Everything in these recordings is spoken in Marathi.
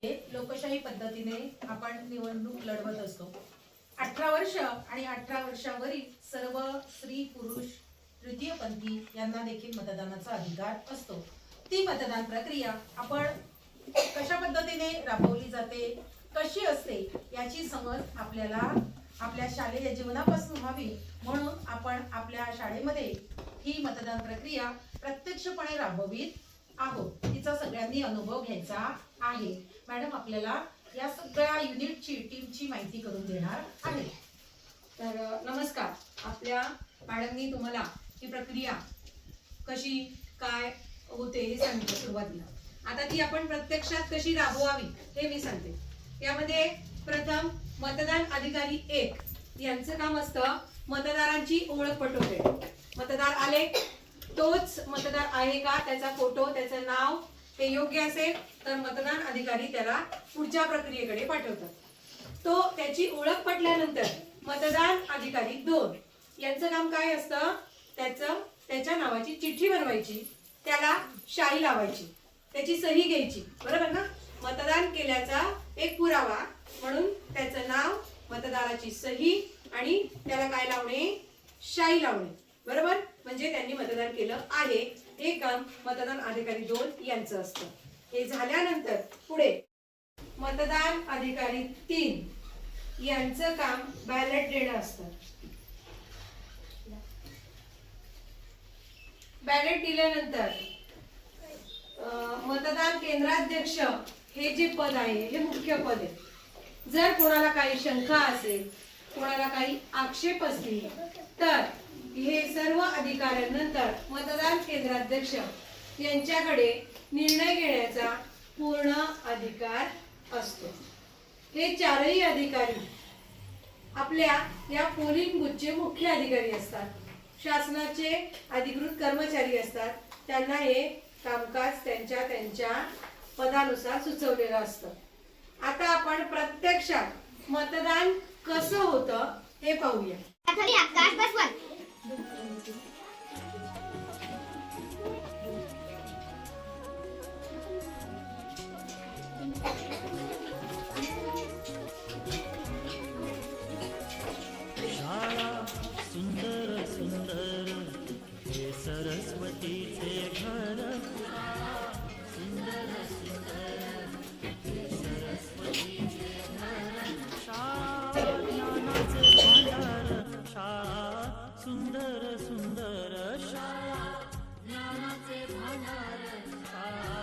लोकशाही पद्धतीने आपण निवडणूक लढवत असतो। 18 वर्ष आणि 18 वर्षावरील सर्व स्त्री पुरुष तृतीयपंथी यांना देखील मतदानाचा अधिकार असतो। ती मतदान प्रक्रिया आपण कशा पद्धतीने राबवली जाते, कशी असते याची समज आपल्याला आपल्या शालेय जीवनापासून व्हावी म्हणून आपण आपल्या शाळेमध्ये ही मतदान प्रक्रिया प्रत्यक्षपणे राबवित आहोत। तिचा सगळ्यांनी अनुभव घ्यायचा आहे। मॅडम आपल्याला या सगळ्या युनिटची टीमची माहिती करून देणार आहे। तर नमस्कार, आपल्या मॅडमनी तुम्हाला ही प्रक्रिया कशी काय होते हे सांगितलं सुरुवातीला। आता ती आपण प्रत्यक्षात कशी राबवावी हे मी सांगते। यामध्ये प्रथम मतदान अधिकारी 1 यांचं काम असतं मतदारांची ओळख पटवणे। मतदार आले, तोच मतदार आहे का त्याचा फोटो, त्याचं नाव हे योग्य असेल तर मतदान अधिकारी त्याला पुढच्या प्रक्रियेकडे पाठवतात। तो त्याची ओळख पटल्यानंतर मतदान अधिकारी 2 यांचं काम काय असतं, त्याच्या नावाची चिठ्ठी बनवायची, त्याला शाई लावायची, त्याची सही घ्यायची, बरोबर ना। मतदान केल्याचा एक पुरावा म्हणून त्याचं नाव, मतदाराची सही आणि त्याला काय लावणे, शाई लावणे, बरोबर। म्हणजे त्यांनी मतदान केलं आहे हे काम मतदान अधिकारी 2 यांचं असतं। हे झाल्यानंतर पुढे मतदान अधिकारी 3 यांचं काम बॅलेट देणं असतं। बॅलेट दिल्यानंतर मतदान केंद्राध्यक्ष हे जे पद आहे हे मुख्य पद आहे। जर कोणाला काही शंका असेल, कोणाला काही आक्षेप असतील तर हे सर्व अधिकाऱ्यांनंतर मतदान केंद्राध्यक्ष यांच्याकडे निर्णय घेण्याचा पूर्ण अधिकार असतो। हे चारही अधिकारी आपल्या या पोलिंग बूथचे मुख्य अधिकारी असतात, शासनाचे अधिकृत कर्मचारी असतात। त्यांना हे कामकाज त्यांच्या पदानुसार सुचवलेलं असतं। आता आपण प्रत्यक्षात मतदान कसं होतं हे पाहूया। शाळा सुंदर सुंदर हे सरस्वतीचे घर, सुंदर सुंदर हे सरस्वतीचे घर, शाळा ज्ञानाचे भांडार, शाळा सुंदर सुंदर, शाळा ज्ञानाचे भांडार, शाळा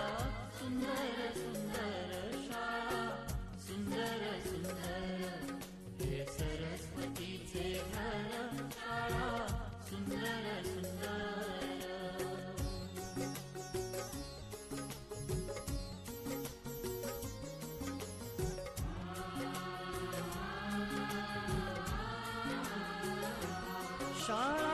सुंदर सुंदर, शाळा सुंदर सुंदर हे सरस्वतीचे घर, शाळा सुंदर सुंदर। शाळा